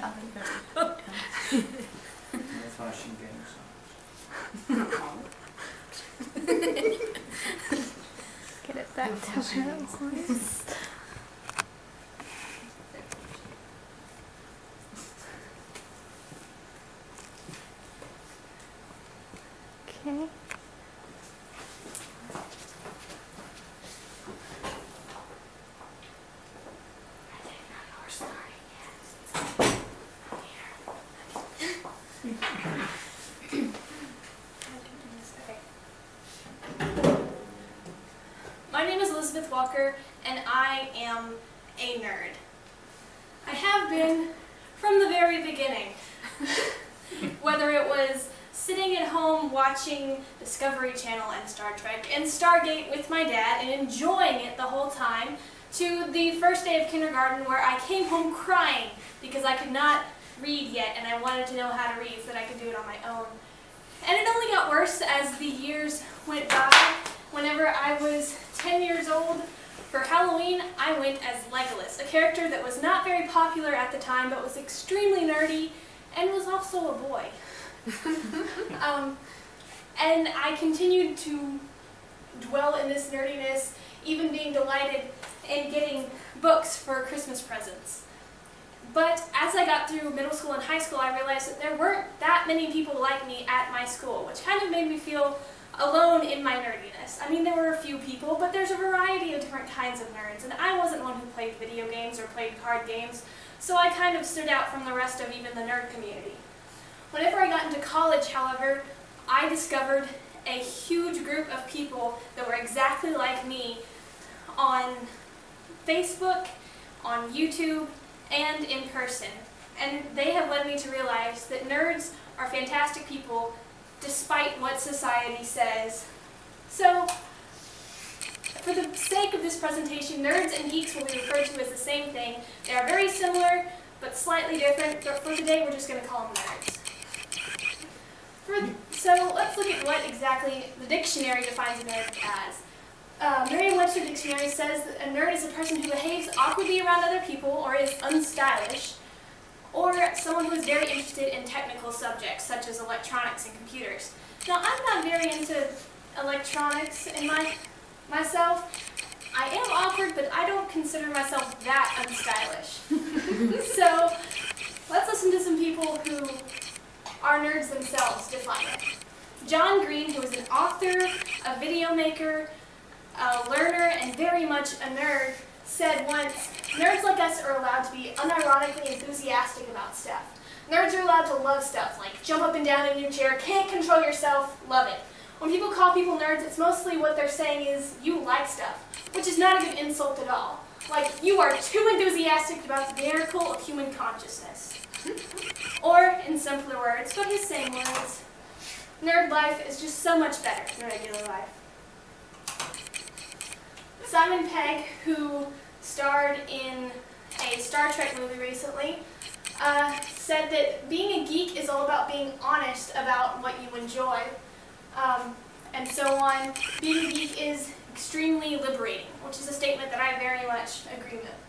That's why I shouldn't get you Get it back to where it was. Okay. My name is Elizabeth Walker, and I am a nerd. I have been from the very beginning. Whether it was sitting at home watching Discovery Channel and Star Trek and Stargate with my dad and enjoying it the whole time, to the first day of kindergarten where I came home crying because I could not read yet and I wanted to know how to read so that I could do it on my own. And it only got worse as the years went by. Whenever I was 10 years old, for Halloween, I went as Legolas, a character that was not very popular at the time, but was extremely nerdy, and was also a boy. And I continued to dwell in this nerdiness, even being delighted in getting books for Christmas presents. But as I got through middle school and high school, I realized that there weren't that many people like me at my school, which kind of made me feel alone in my nerdiness. I mean, there were a few people, but there's a variety of different kinds of nerds, and I wasn't one who played video games or played card games, so I kind of stood out from the rest of even the nerd community. Whenever I got into college, however, I discovered a huge group of people that were exactly like me on Facebook, on YouTube, and in person. And they have led me to realize that nerds are fantastic people despite what society says. So, for the sake of this presentation, nerds and geeks will be referred to as the same thing. They are very similar, but slightly different, but for today we're just going to call them nerds. So let's look at what exactly the dictionary defines a nerd as. Merriam-Webster Dictionary says that a nerd is a person who behaves awkwardly around other people or is unstylish, or someone who is very interested in technical subjects such as electronics and computers. Now, I'm not very into electronics in myself. I am awkward, but I don't consider myself that unstylish. So let's listen to some people who are nerds themselves define it. John Green, who is an author, a video maker, a learner, and very much a nerd, said once, "Nerds like us are allowed to be unironically enthusiastic about stuff. Nerds are allowed to love stuff, like jump up and down in your chair, can't control yourself, love it. When people call people nerds, it's mostly what they're saying is, you like stuff, which is not a good insult at all. Like, you are too enthusiastic about the miracle of human consciousness." Or, in simpler words, but his same words, nerd life is just so much better than regular life. Simon Pegg, who starred in a Star Trek movie recently, said that being a geek is all about being honest about what you enjoy, and so on. Being a geek is extremely liberating, which is a statement that I very much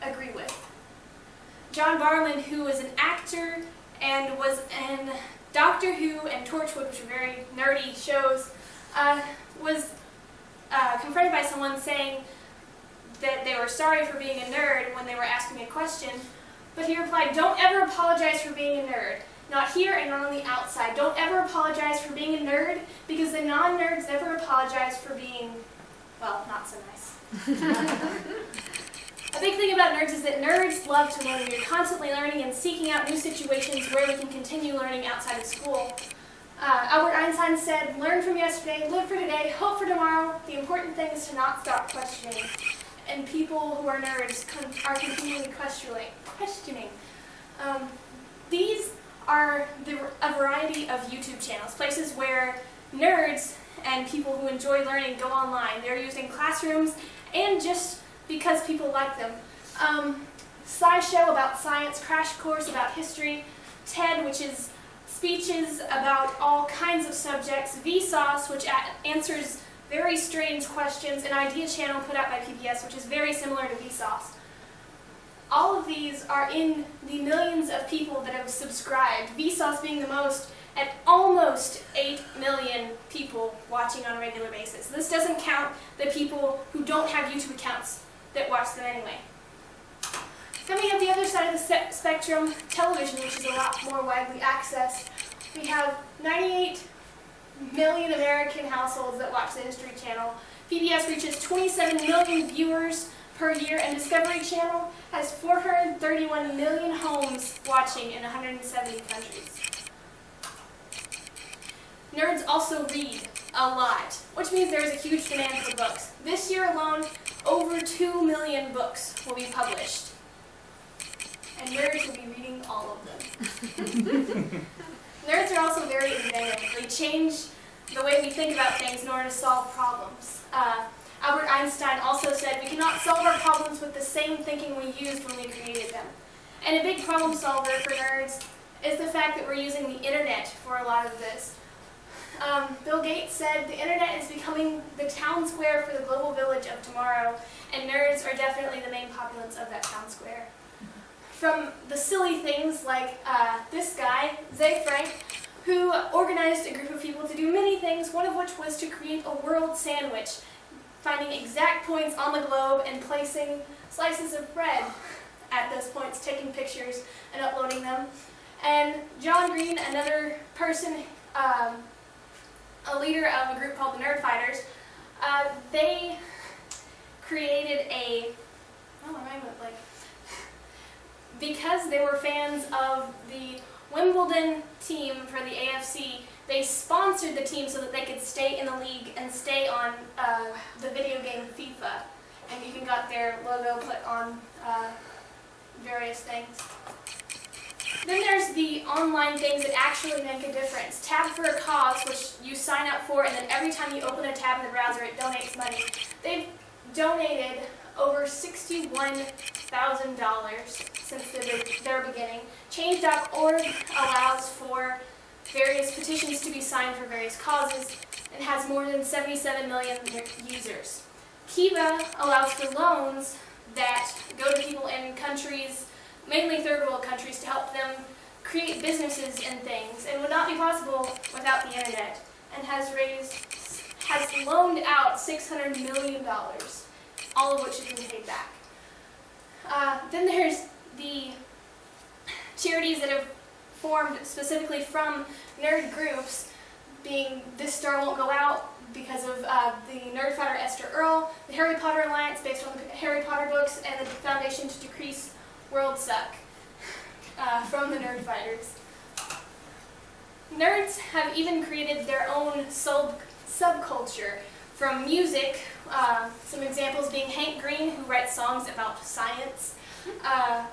agree with. John Barlin, who was an actor and was in Doctor Who and Torchwood, which are very nerdy shows, was confronted by someone saying that they were sorry for being a nerd when they were asking a question, but he replied, "Don't ever apologize for being a nerd. Not here and not on the outside. Don't ever apologize for being a nerd, because the non-nerds never apologize for being, well, not so nice." A big thing about nerds is that nerds love to learn. You're constantly learning and seeking out new situations where we can continue learning outside of school. Albert Einstein said, "Learn from yesterday, live for today, hope for tomorrow. The important thing is to not stop questioning." And people who are nerds are continually questioning. These are a variety of YouTube channels, places where nerds and people who enjoy learning go online. They're used in classrooms and just because people like them. SciShow about science, Crash Course about history, TED, which is speeches about all kinds of subjects, Vsauce, which answers very strange questions, an idea channel put out by PBS, which is very similar to Vsauce. All of these are in the millions of people that have subscribed, Vsauce being the most at almost 8 million people watching on a regular basis. This doesn't count the people who don't have YouTube accounts that watch them anyway. Then we have the other side of the spectrum, television, which is a lot more widely accessed. We have 98 million American households that watch the History Channel. PBS reaches 27 million viewers per year, and Discovery Channel has 431 million homes watching in 170 countries. Nerds also read a lot, which means there is a huge demand for books. This year alone, over 2 million books will be published. And nerds will be reading all of them. Nerds are also very inventive. They change the way we think about things in order to solve problems. Albert Einstein also said we cannot solve our problems with the same thinking we used when we created them. And a big problem solver for nerds is the fact that we're using the internet for a lot of this. Bill Gates said the internet is becoming the town square for the global village of tomorrow, and nerds are definitely the main populace of that town square. From the silly things like this guy, Zay Frank, who organized a group of people to do many things, one of which was to create a world sandwich, finding exact points on the globe and placing slices of bread at those points, taking pictures and uploading them. And John Green, another person, a leader of a group called the Nerd Fighters, they created because they were fans of the Wimbledon team for the AFC, they sponsored the team so that they could stay in the league and stay on the video game FIFA. And you even got their logo put on various things. Then there's the online things that actually make a difference. Tab for a Cause, which you sign up for, and then every time you open a tab in the browser, it donates money. They've donated over $61,000 since their beginning. Change.org allows for various petitions to be signed for various causes and has more than 77 million users. Kiva allows for loans that go to people in countries, mainly third world countries, to help them create businesses and things, and would not be possible without the internet, and has loaned out $600 million, all of which has been paid back. Then there's the charities that have formed specifically from nerd groups, being This Star Won't Go Out because of the nerd fighter Esther Earl, the Harry Potter Alliance based on the Harry Potter books, and the Foundation to Decrease World Suck from the Nerd Fighters. Nerds have even created their own subculture from music, some examples being Hank Green, who writes songs about science,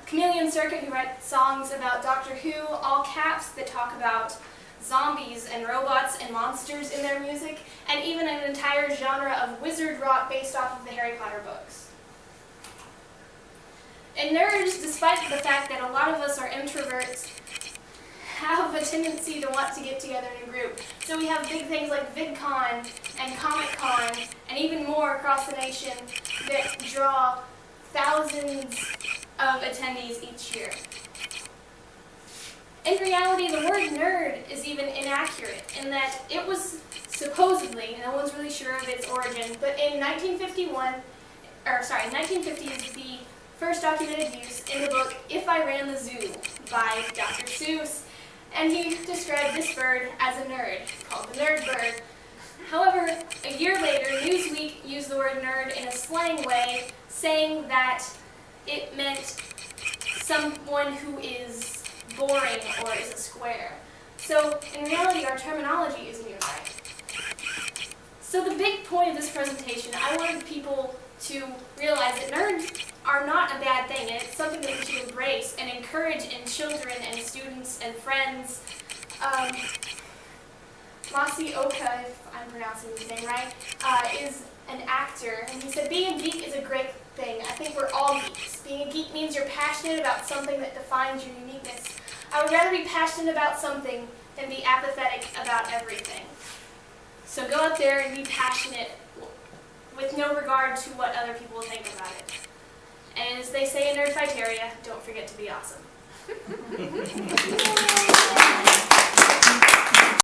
Chameleon Circuit, who writes songs about Doctor Who, all caps that talk about zombies and robots and monsters in their music, and even an entire genre of wizard rock based off of the Harry Potter books. And nerds, despite the fact that a lot of us are introverts, have a tendency to want to get together in a group. So we have big things like VidCon and Comic-Con and even more across the nation that draw thousands of attendees each year. In reality, the word nerd is even inaccurate in that it was supposedly, no one's really sure of its origin, but in 1950 is the first documented use in the book If I Ran the Zoo by Dr. Seuss, and he described this bird as a nerd, called the nerd bird. However, a year later, Newsweek used the word nerd in a slang way, saying that it meant someone who is boring or is a square. So, in reality, our terminology isn't even right. So the big point of this presentation, I wanted people to realize that nerds are not a bad thing, and it's something that we should embrace and encourage in children and students and friends. Masi Oka, if I'm pronouncing his name right, is an actor, and he said being a geek is a great thing. I think we're all geeks. Being a geek means you're passionate about something that defines your uniqueness. I would rather be passionate about something than be apathetic about everything. So go out there and be passionate with no regard to what other people think about it. And as they say in Nerdfighteria, don't forget to be awesome.